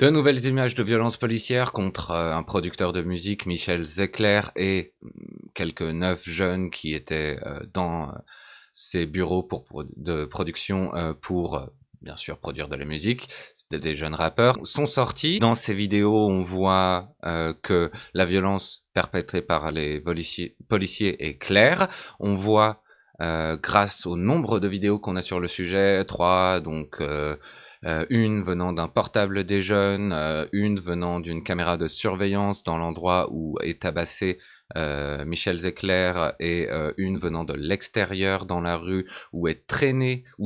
De nouvelles images de violences policières contre un producteur de musique, Michel Zecler, et quelques 9 jeunes qui étaient dans ses bureaux de production pour bien sûr produire de la musique. C'était des jeunes rappeurs. Sont sortis. Dans ces vidéos, on voit que la violence perpétrée par les policiers est claire. On voit grâce au nombre de vidéos qu'on a sur le sujet, 3, donc une venant d'un portable des jeunes, une venant d'une caméra de surveillance dans l'endroit où est tabassé Michel Zecler, et une venant de l'extérieur dans la rue où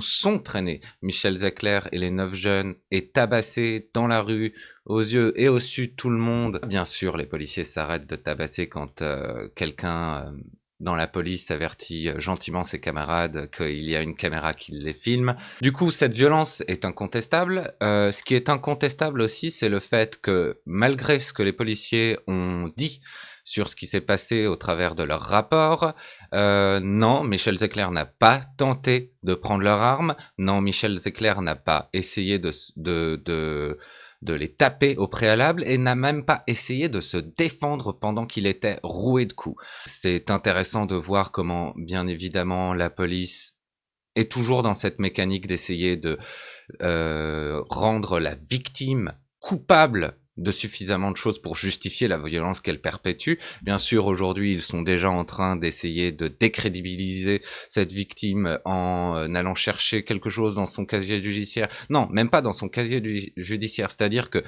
sont traînés Michel Zecler et les 9 jeunes, et tabassés dans la rue aux yeux et au su de tout le monde. Bien sûr, les policiers s'arrêtent de tabasser quand quelqu'un dans la police avertit gentiment ses camarades qu'il y a une caméra qui les filme. Du coup, cette violence est incontestable. Ce qui est incontestable aussi, c'est le fait que malgré ce que les policiers ont dit sur ce qui s'est passé au travers de leur rapport, non, Michel Zecler n'a pas tenté de prendre leur arme. Non, Michel Zecler n'a pas essayé de les taper au préalable, et n'a même pas essayé de se défendre pendant qu'il était roué de coups. C'est intéressant de voir comment, bien évidemment, la police est toujours dans cette mécanique d'essayer de rendre la victime coupable de suffisamment de choses pour justifier la violence qu'elle perpétue. Bien sûr, aujourd'hui, ils sont déjà en train d'essayer de décrédibiliser cette victime en allant chercher quelque chose dans son casier judiciaire. Non, même pas dans son casier judiciaire. C'est-à-dire que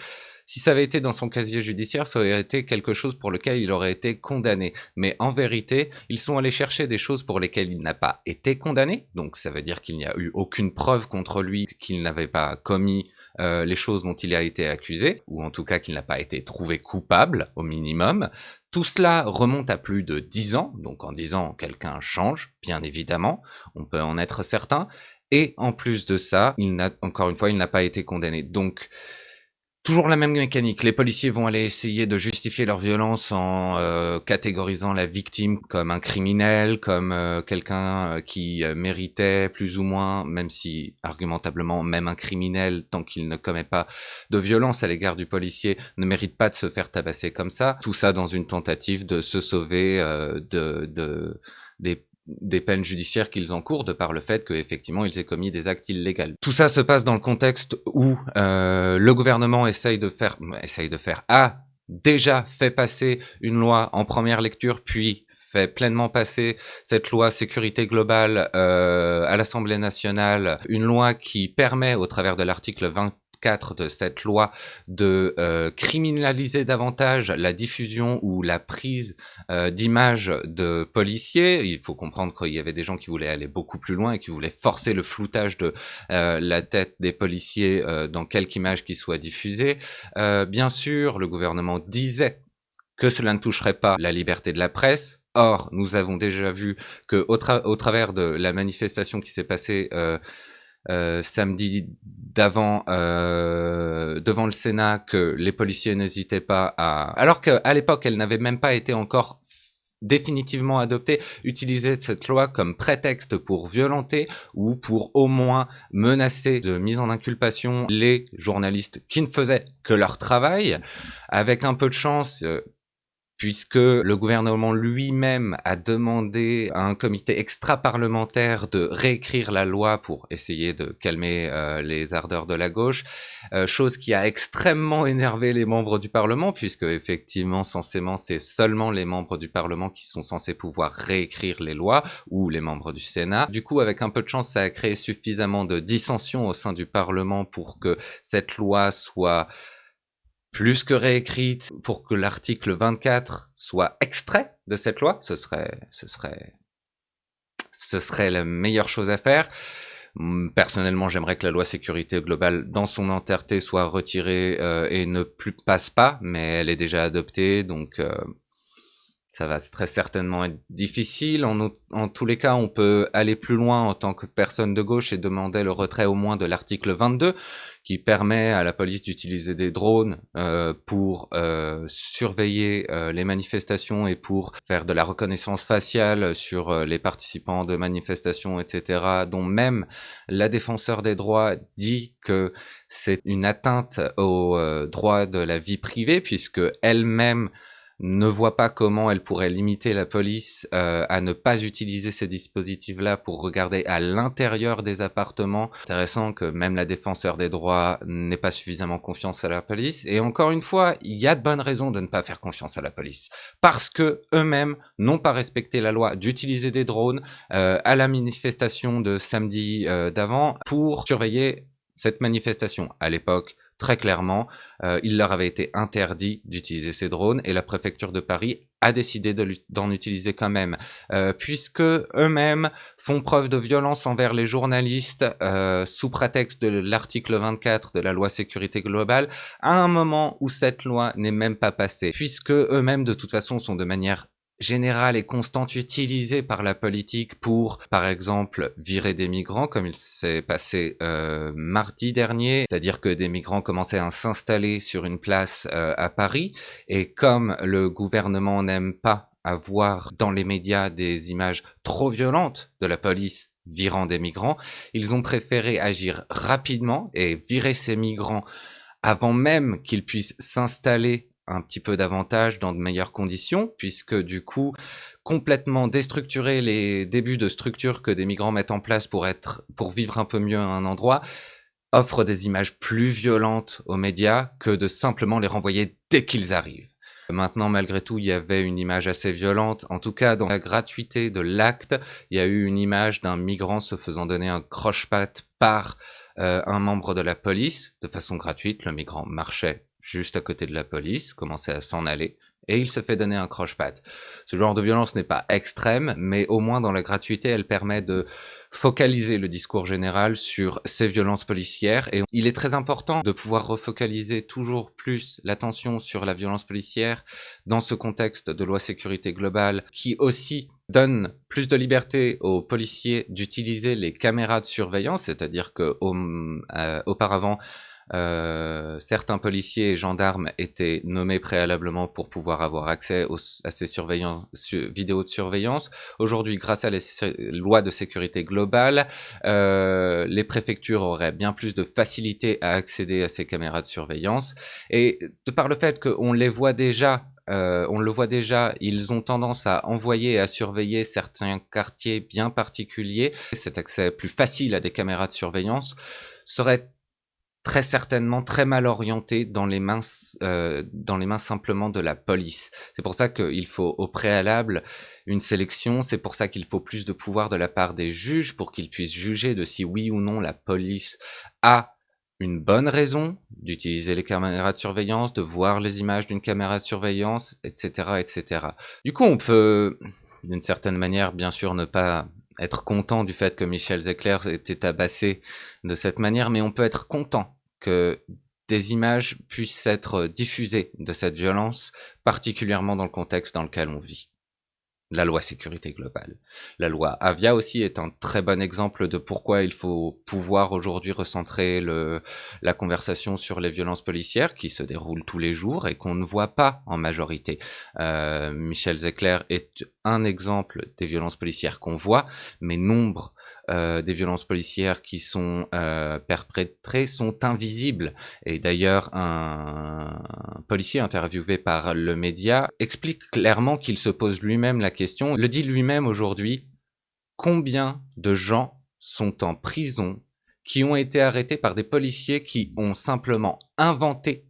si ça avait été dans son casier judiciaire, ça aurait été quelque chose pour lequel il aurait été condamné. Mais en vérité, ils sont allés chercher des choses pour lesquelles il n'a pas été condamné. Donc ça veut dire qu'il n'y a eu aucune preuve contre lui, qu'il n'avait pas commis les choses dont il a été accusé, ou en tout cas qu'il n'a pas été trouvé coupable, au minimum. Tout cela remonte à plus de 10 ans, donc en 10 ans, quelqu'un change, bien évidemment, on peut en être certain, et en plus de ça, encore une fois, il n'a pas été condamné. Donc, toujours la même mécanique. Les policiers vont aller essayer de justifier leur violence en catégorisant la victime comme un criminel, comme quelqu'un qui méritait plus ou moins, même si argumentablement même un criminel, tant qu'il ne commet pas de violence à l'égard du policier, ne mérite pas de se faire tabasser comme ça. Tout ça dans une tentative de se sauver des peines judiciaires qu'ils encourent, de par le fait qu'effectivement ils aient commis des actes illégaux. Tout ça se passe dans le contexte où le gouvernement a déjà fait passer une loi en première lecture, puis fait pleinement passer cette loi sécurité globale à l'Assemblée nationale, une loi qui permet, au travers de l'article 24 de cette loi, de criminaliser davantage la diffusion ou la prise d'images de policiers. Il faut comprendre qu'il y avait des gens qui voulaient aller beaucoup plus loin et qui voulaient forcer le floutage de la tête des policiers dans quelque image qui soit diffusée. Bien sûr, le gouvernement disait que cela ne toucherait pas la liberté de la presse. Or, nous avons déjà vu que au travers de la manifestation qui s'est passée samedi devant le Sénat, que les policiers n'hésitaient pas à... Alors qu'à l'époque, elle n'avait même pas été encore définitivement adoptée, utiliser cette loi comme prétexte pour violenter ou pour au moins menacer de mise en inculpation les journalistes qui ne faisaient que leur travail. Avec un peu de chance, puisque le gouvernement lui-même a demandé à un comité extra-parlementaire de réécrire la loi pour essayer de calmer les ardeurs de la gauche, chose qui a extrêmement énervé les membres du Parlement, puisque effectivement, censément, c'est seulement les membres du Parlement qui sont censés pouvoir réécrire les lois, ou les membres du Sénat. Du coup, avec un peu de chance, ça a créé suffisamment de dissensions au sein du Parlement pour que cette loi soit plus que réécrite, pour que l'article 24 soit extrait de cette loi. Ce serait la meilleure chose à faire. Personnellement, j'aimerais que la loi sécurité globale dans son entièreté soit retirée et ne plus passe pas, mais elle est déjà adoptée, donc Ça va très certainement être difficile. En tous les cas, on peut aller plus loin en tant que personne de gauche et demander le retrait au moins de l'article 22, qui permet à la police d'utiliser des drones pour surveiller les manifestations et pour faire de la reconnaissance faciale sur les participants de manifestations, etc., dont même la défenseur des droits dit que c'est une atteinte aux droits de la vie privée, puisque elle-même ne voit pas comment elle pourrait limiter la police à ne pas utiliser ces dispositifs-là pour regarder à l'intérieur des appartements. Intéressant que même la défenseur des droits n'ait pas suffisamment confiance à la police. Et encore une fois, il y a de bonnes raisons de ne pas faire confiance à la police. Parce que eux-mêmes n'ont pas respecté la loi d'utiliser des drones à la manifestation de samedi d'avant pour surveiller cette manifestation. À l'époque, très clairement, il leur avait été interdit d'utiliser ces drones et la préfecture de Paris a décidé d'en utiliser quand même, puisque eux-mêmes font preuve de violence envers les journalistes sous prétexte de l'article 24 de la loi sécurité globale, à un moment où cette loi n'est même pas passée, puisque eux-mêmes de toute façon sont de manière générale et constante utilisée par la politique pour, par exemple, virer des migrants, comme il s'est passé mardi dernier, c'est-à-dire que des migrants commençaient à s'installer sur une place à Paris, et comme le gouvernement n'aime pas avoir dans les médias des images trop violentes de la police virant des migrants, ils ont préféré agir rapidement et virer ces migrants avant même qu'ils puissent s'installer un petit peu davantage dans de meilleures conditions, puisque du coup, complètement déstructurer les débuts de structures que des migrants mettent en place pour vivre un peu mieux à un endroit, offre des images plus violentes aux médias que de simplement les renvoyer dès qu'ils arrivent. Maintenant, malgré tout, il y avait une image assez violente. En tout cas, dans la gratuité de l'acte, il y a eu une image d'un migrant se faisant donner un croche-patte par un membre de la police, de façon gratuite. Le migrant marchait juste à côté de la police, commençait à s'en aller, et il se fait donner un croche-patte. Ce genre de violence n'est pas extrême, mais au moins dans la gratuité, elle permet de focaliser le discours général sur ces violences policières. Et il est très important de pouvoir refocaliser toujours plus l'attention sur la violence policière dans ce contexte de loi sécurité globale qui aussi donne plus de liberté aux policiers d'utiliser les caméras de surveillance, c'est-à-dire que auparavant, certains policiers et gendarmes étaient nommés préalablement pour pouvoir avoir accès à ces vidéos de surveillance. Aujourd'hui, grâce à les lois de sécurité globale, les préfectures auraient bien plus de facilité à accéder à ces caméras de surveillance. Et de par le fait qu'on les voit déjà, on le voit déjà, ils ont tendance à envoyer et à surveiller certains quartiers bien particuliers. Cet accès plus facile à des caméras de surveillance serait très certainement très mal orienté dans les mains simplement de la police. C'est pour ça qu'il faut au préalable une sélection, c'est pour ça qu'il faut plus de pouvoir de la part des juges pour qu'ils puissent juger de si oui ou non la police a une bonne raison d'utiliser les caméras de surveillance, de voir les images d'une caméra de surveillance, etc., etc. Du coup, on peut, d'une certaine manière, bien sûr, ne pas être content du fait que Michel Zecler ait été tabassé de cette manière, mais on peut être content que des images puissent être diffusées de cette violence, particulièrement dans le contexte dans lequel on vit. La loi sécurité globale. La loi Avia aussi est un très bon exemple de pourquoi il faut pouvoir aujourd'hui recentrer la conversation sur les violences policières qui se déroulent tous les jours et qu'on ne voit pas en majorité. Michel Zecler est un exemple des violences policières qu'on voit, mais nombre des violences policières qui sont perpétrées sont invisibles. Et d'ailleurs, un policier interviewé par le média explique clairement qu'il se pose lui-même la question, le dit lui-même aujourd'hui, combien de gens sont en prison qui ont été arrêtés par des policiers qui ont simplement inventé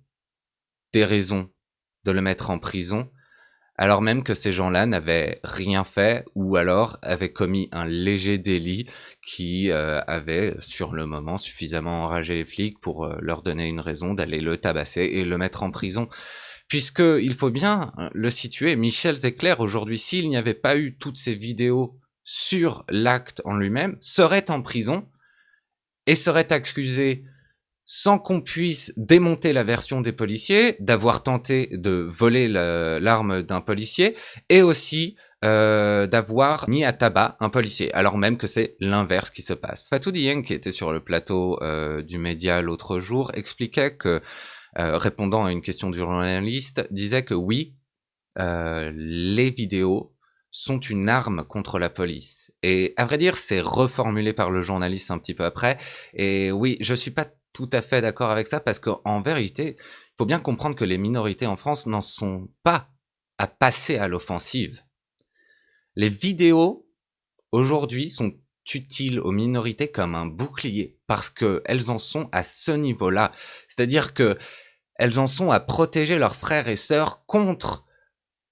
des raisons de le mettre en prison, alors même que ces gens-là n'avaient rien fait ou alors avaient commis un léger délit qui avait sur le moment suffisamment enragé les flics pour leur donner une raison d'aller le tabasser et le mettre en prison. Puisque, il faut bien le situer, Michel Zecler aujourd'hui, s'il n'y avait pas eu toutes ces vidéos sur l'acte en lui-même, serait en prison et serait accusé sans qu'on puisse démonter la version des policiers, d'avoir tenté de voler l'arme d'un policier, et aussi d'avoir mis à tabac un policier, alors même que c'est l'inverse qui se passe. Fatou Dieng, qui était sur le plateau du Média l'autre jour, expliquait que, répondant à une question du journaliste, disait que oui, les vidéos sont une arme contre la police. Et à vrai dire, c'est reformulé par le journaliste un petit peu après. Et oui, je suis pas tout à fait d'accord avec ça parce qu'en vérité, il faut bien comprendre que les minorités en France n'en sont pas à passer à l'offensive. Les vidéos, aujourd'hui, sont utiles aux minorités comme un bouclier parce qu'elles en sont à ce niveau-là. C'est-à-dire que elles en sont à protéger leurs frères et sœurs contre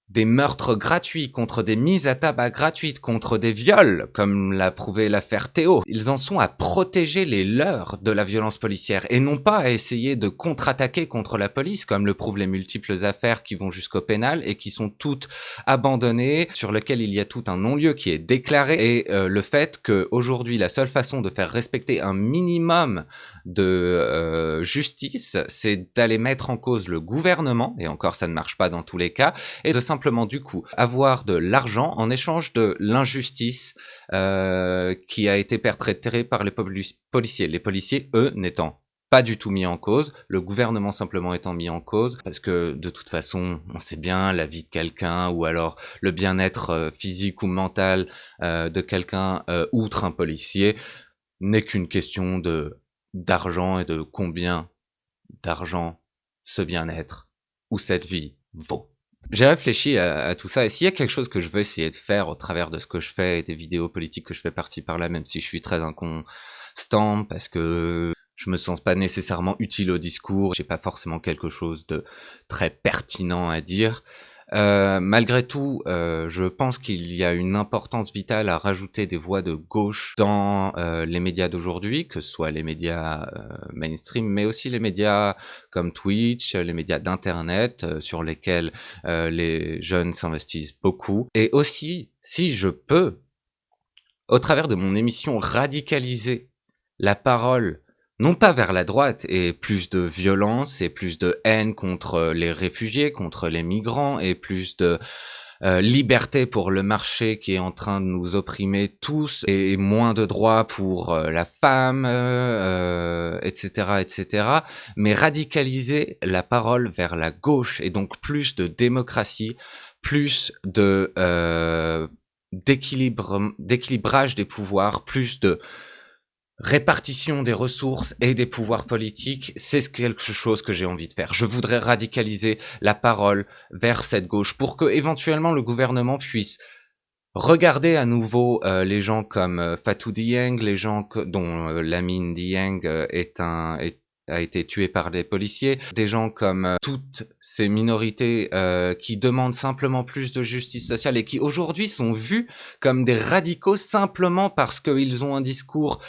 des meurtres gratuits, contre des mises à tabac gratuites, contre des viols, comme l'a prouvé l'affaire Théo. Ils en sont à protéger les leurs de la violence policière et non pas à essayer de contre-attaquer contre la police, comme le prouvent les multiples affaires qui vont jusqu'au pénal et qui sont toutes abandonnées, sur lesquelles il y a tout un non-lieu qui est déclaré, et le fait que aujourd'hui la seule façon de faire respecter un minimum de justice, c'est d'aller mettre en cause le gouvernement, et encore ça ne marche pas dans tous les cas, et de simplement du coup avoir de l'argent en échange de l'injustice qui a été perpétrée par les policiers. Les policiers, eux, n'étant pas du tout mis en cause, le gouvernement simplement étant mis en cause, parce que de toute façon, on sait bien la vie de quelqu'un, ou alors le bien-être physique ou mental de quelqu'un outre un policier, n'est qu'une question d'argent et de combien d'argent ce bien-être ou cette vie vaut. J'ai réfléchi à tout ça, et s'il y a quelque chose que je veux essayer de faire au travers de ce que je fais et des vidéos politiques que je fais par-ci par-là, même si je suis très inconstant, parce que je me sens pas nécessairement utile au discours, j'ai pas forcément quelque chose de très pertinent à dire. Malgré tout, je pense qu'il y a une importance vitale à rajouter des voix de gauche dans les médias d'aujourd'hui, que ce soit les médias mainstream, mais aussi les médias comme Twitch, les médias d'internet sur lesquels les jeunes s'investissent beaucoup. Et aussi, si je peux, au travers de mon émission, radicaliser la parole, non pas vers la droite, et plus de violence et plus de haine contre les réfugiés, contre les migrants, et plus de liberté pour le marché qui est en train de nous opprimer tous, et moins de droits pour la femme, etc., etc. Mais radicaliser la parole vers la gauche, et donc plus de démocratie, plus de d'équilibrage des pouvoirs, plus de répartition des ressources et des pouvoirs politiques, c'est quelque chose que j'ai envie de faire. Je voudrais radicaliser la parole vers cette gauche pour que éventuellement le gouvernement puisse regarder à nouveau les gens comme Fatou Dieng, les gens dont Lamine Dieng a été tué par des policiers, des gens comme toutes ces minorités qui demandent simplement plus de justice sociale et qui aujourd'hui sont vus comme des radicaux simplement parce qu'ils ont un discours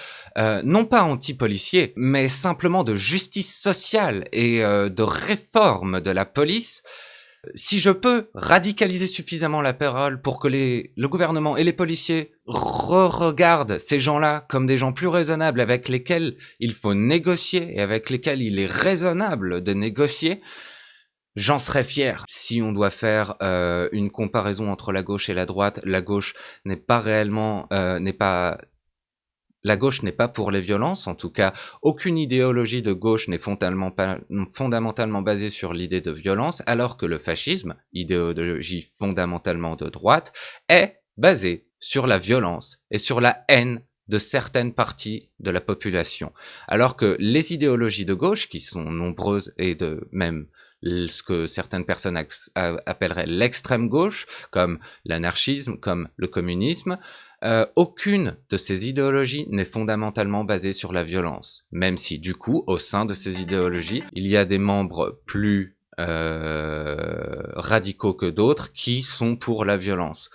non pas anti-policier, mais simplement de justice sociale et de réforme de la police. Si je peux radicaliser suffisamment la parole pour que le gouvernement et les policiers regardent ces gens-là comme des gens plus raisonnables avec lesquels il faut négocier et avec lesquels il est raisonnable de négocier, j'en serais fier. Si on doit faire une comparaison entre la gauche et la droite, la gauche n'est pas réellement, la gauche n'est pas pour les violences, en tout cas, aucune idéologie de gauche n'est fondamentalement basée sur l'idée de violence, alors que le fascisme, idéologie fondamentalement de droite, est basé sur la violence et sur la haine de certaines parties de la population. Alors que les idéologies de gauche, qui sont nombreuses et de même ce que certaines personnes appelleraient l'extrême gauche, comme l'anarchisme, comme le communisme, aucune de ces idéologies n'est fondamentalement basée sur la violence, même si du coup, au sein de ces idéologies, il y a des membres plus radicaux que d'autres qui sont pour la violence.